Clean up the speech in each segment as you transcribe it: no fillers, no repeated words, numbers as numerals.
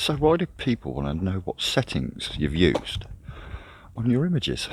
So why do people want to know what settings you've used on your images?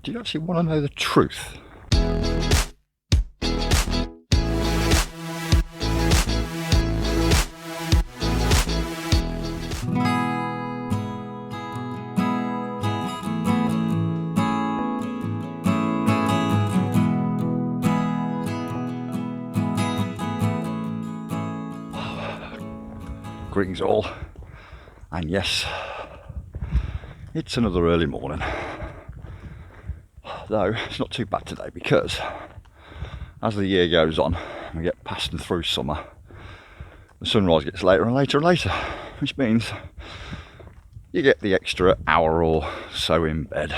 Do you actually want to know the truth? Greetings all, and yes, it's another early morning, though it's not too bad today because as the year goes on we get past and through summer, the sunrise gets later and later and later, which means you get the extra hour or so in bed.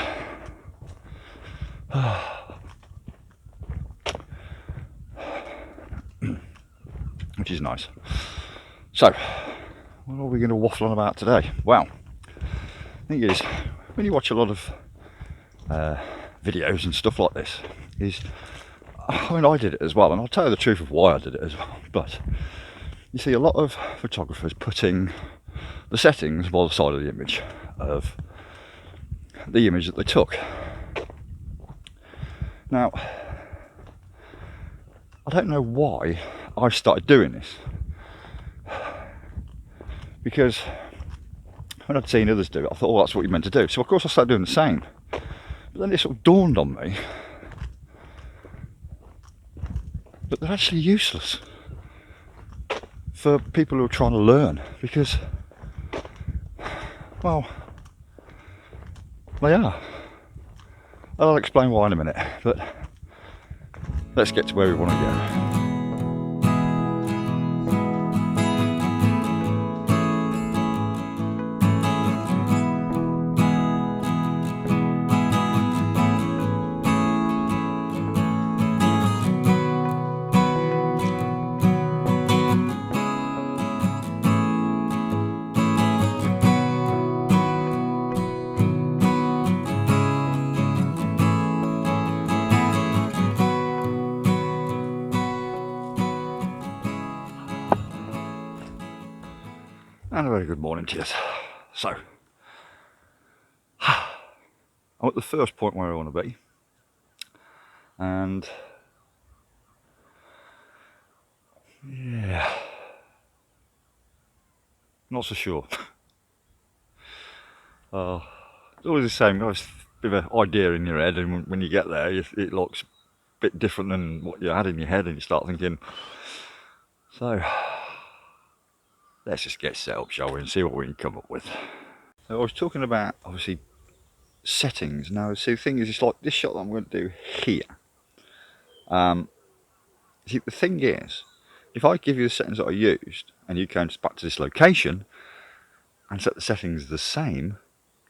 Which is nice. So what are we going to waffle on about today? Well, the thing is, when you watch a lot of videos and stuff like this, I mean, I did it as well, and I'll tell you the truth of why I did it as well, but you see a lot of photographers putting the settings by the side of the image that they took. Now, I don't know why I started doing this, because when I'd seen others do it, I thought, oh, that's what you're meant to do. So of course I started doing the same. But then it sort of dawned on me that they're actually useless for people who are trying to learn, because, well, they are. I'll explain why in a minute, but let's get to where we want to go. And a very good morning to you. So, I'm at the first point where I want to be, and yeah, not so sure. It's always the same, guys. Bit of an idea in your head, and when you get there, it looks a bit different than what you had in your head, and you start thinking, so let's just get set up, shall we, and see what we can come up with. So I was talking about, obviously, settings. Now, see, the thing is, it's like this shot that I'm going to do here. See, the thing is, if I give you the settings that I used, and you came back to this location, and set the settings the same,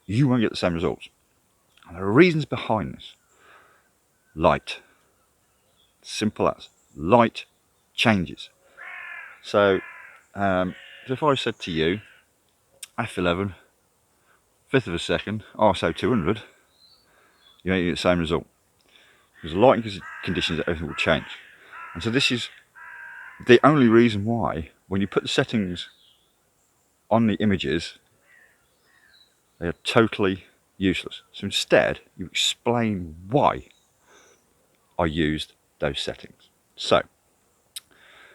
you won't get the same results. And there are reasons behind this. Light. Simple as. Light changes. So if I said to you, f11, fifth of a second, ISO 200, you ain't get the same result. Because the lighting conditions, everything will change. And so this is the only reason why, when you put the settings on the images, they are totally useless. So instead, you explain why I used those settings. So,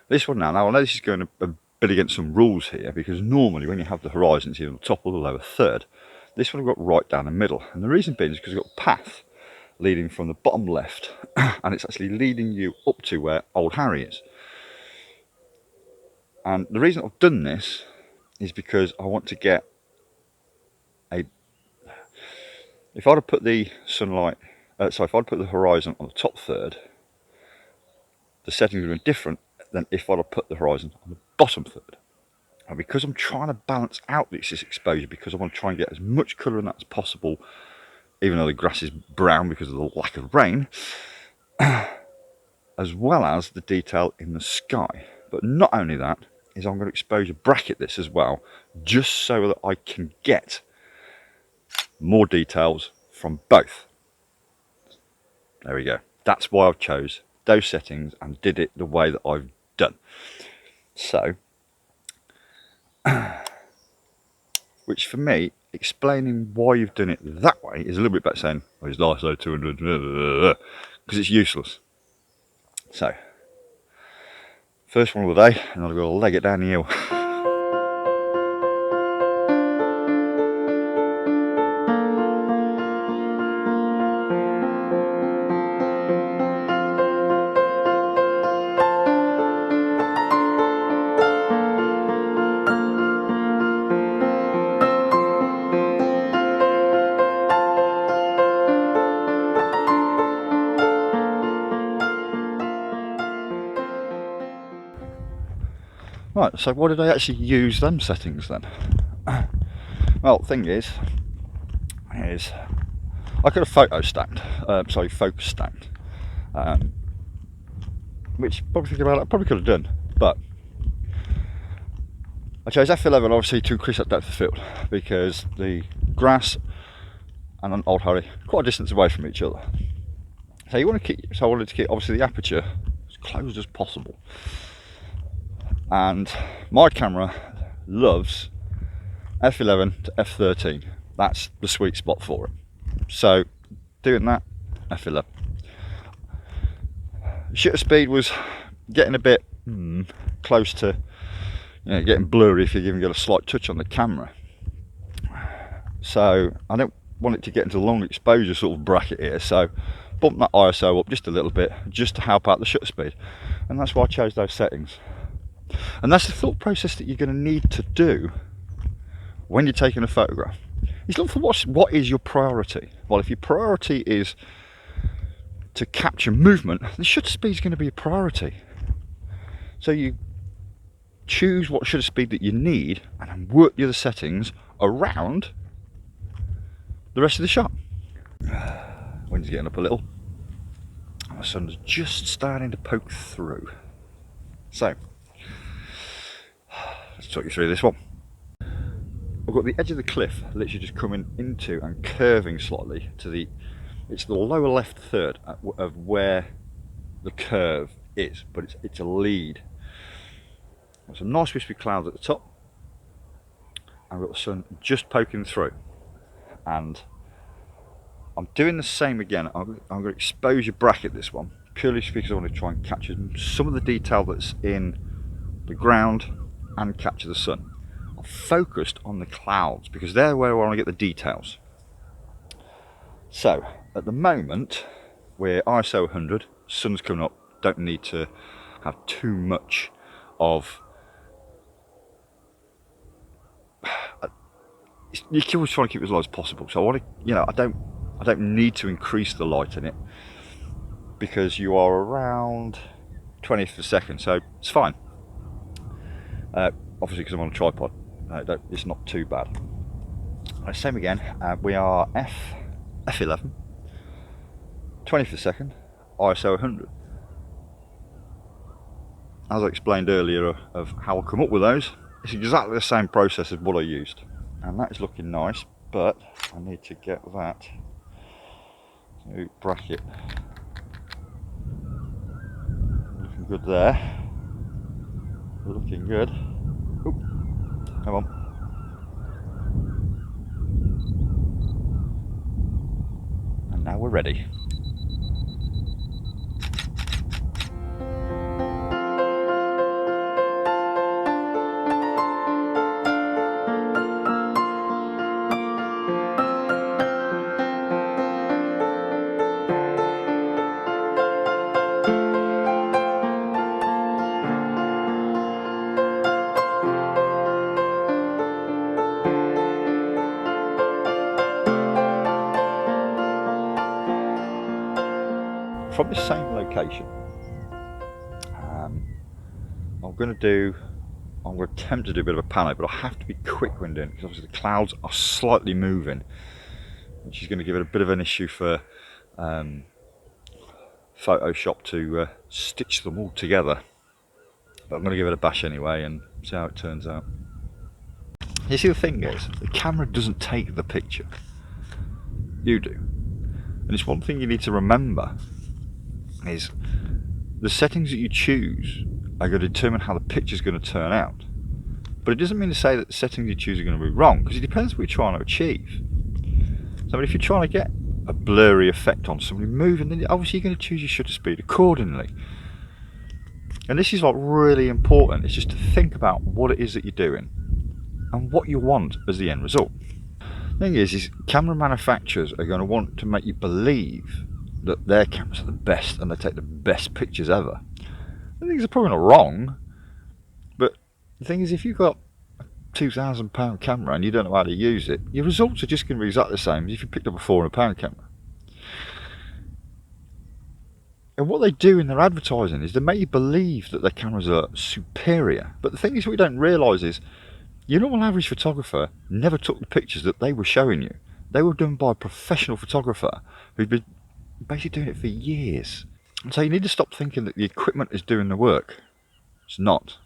this one now I know this is going a bit against some rules here, because normally when you have the horizon, it's either on the top or the lower third. This one I've got right down the middle, and the reason being is because I've got a path leading from the bottom left, and it's actually leading you up to where Old Harry is. And the reason I've done this is because I want to get if I'd have put the sunlight, if I'd put the horizon on the top third, the settings would have been different than if I'd have put the horizon on the bottom third. And because I'm trying to balance out this exposure, because I want to try and get as much colour in that as possible, even though the grass is brown because of the lack of rain, as well as the detail in the sky. But not only that, is I'm going to exposure bracket this as well, just so that I can get more details from both. There we go. That's why I've chose those settings and did it the way that I've done. So which for me, explaining why you've done it that way is a little bit better saying, oh, it's ISO 200, because it's useless. So, first one of the day, and I've got to leg it down the hill. Right, so why did I actually use them settings then? Well, the thing is I could have focus stand, which probably thinking about it, I probably could have done, but I chose F11 obviously to increase that depth of field because the grass and an Old Harry quite a distance away from each other. So you want to keep, so I wanted to keep obviously the aperture as closed as possible. And my camera loves f11 to f13. That's the sweet spot for it. So doing that, f11. Shutter speed was getting a bit close to, getting blurry if you've even got a slight touch on the camera. So I don't want it to get into the long exposure sort of bracket here, so bump that ISO up just a little bit just to help out the shutter speed, and that's why I chose those settings. And that's the thought process that you're going to need to do when you're taking a photograph. Is look for what is your priority. Well, if your priority is to capture movement, the shutter speed is going to be a priority. So you choose what shutter speed that you need and then work the other settings around the rest of the shot. Wind's getting up a little. The sun's just starting to poke through. So, let's talk you through this one. I've got the edge of the cliff literally just coming into and curving slightly to the, it's the lower left third of where the curve is, but it's a lead. There's some nice wispy clouds at the top, and we've got the sun just poking through. And I'm doing the same again. I'm going to exposure bracket this one, purely because I want to try and capture some of the detail that's in the ground and capture the sun. I've focused on the clouds because they're where I want to get the details. So at the moment we're ISO 100, sun's coming up, don't need to have too much of, you can always try to keep it as low as possible. So I want to, I don't need to increase the light in it because you are around 20th of a second, so it's fine. Obviously because I'm on a tripod, it's not too bad. Same again, we are F11, 20th of a second, ISO 100. As I explained earlier of how I come up with those, it's exactly the same process as what I used. And that is looking nice, but I need to get that to bracket. Looking good there. Looking good. Oop. Come on. And now we're ready. From the same location, I'm going to attempt to do a bit of a pano, but I have to be quick when doing it because obviously the clouds are slightly moving, which is going to give it a bit of an issue for Photoshop to stitch them all together. But I'm going to give it a bash anyway and see how it turns out. You see, the thing is, the camera doesn't take the picture, you do. And it's one thing you need to remember is the settings that you choose are going to determine how the picture is going to turn out. But it doesn't mean to say that the settings you choose are going to be wrong, because it depends what you're trying to achieve. So if you're trying to get a blurry effect on somebody moving, then obviously you're going to choose your shutter speed accordingly. And this is like really important. It's just to think about what it is that you're doing and what you want as the end result. The thing is camera manufacturers are going to want to make you believe that their cameras are the best and they take the best pictures ever. The things are probably not wrong, but the thing is, if you've got a £2,000 camera and you don't know how to use it, your results are just going to be exactly the same as if you picked up a £400 camera. And what they do in their advertising is they make you believe that their cameras are superior. But the thing is, what you don't realise is your normal average photographer never took the pictures that they were showing you. They were done by a professional photographer who'd been basically doing it for years. And so you need to stop thinking that the equipment is doing the work. It's not.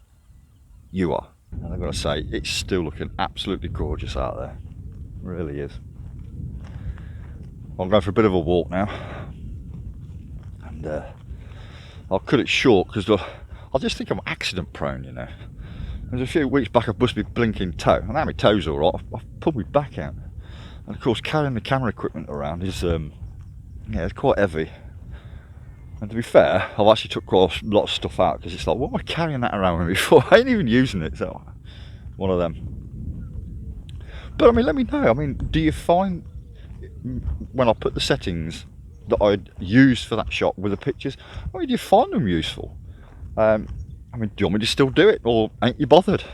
You are. And I've got to say, it's still looking absolutely gorgeous out there. It really is. I'm going for a bit of a walk now. And I'll cut it short because I just think I'm accident prone, you know. There's a few weeks back I bust my blinking toe, and now my toe's alright. I've pulled my back out. And of course, carrying the camera equipment around is, it's quite heavy. And to be fair, I've actually took quite a lot of stuff out because it's like, what am I carrying that around with me for? I ain't even using it, so one of them. But I mean, let me know. I mean, do you find when I put the settings that I'd used for that shot with the pictures, I mean, do you find them useful? I mean, do you want me to still do it, or ain't you bothered?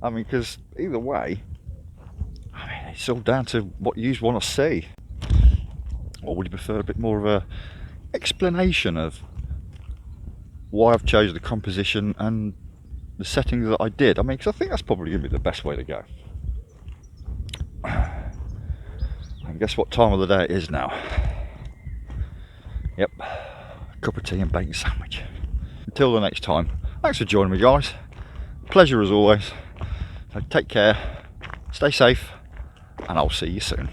I mean, because either way, I mean, it's all down to what you want to see. Or would you prefer a bit more of a explanation of why I've chosen the composition and the settings that I did? I mean, because I think that's probably going to be the best way to go. And guess what time of the day it is now? Yep, a cup of tea and bacon sandwich. Until the next time, thanks for joining me, guys. Pleasure as always. So take care, stay safe, and I'll see you soon.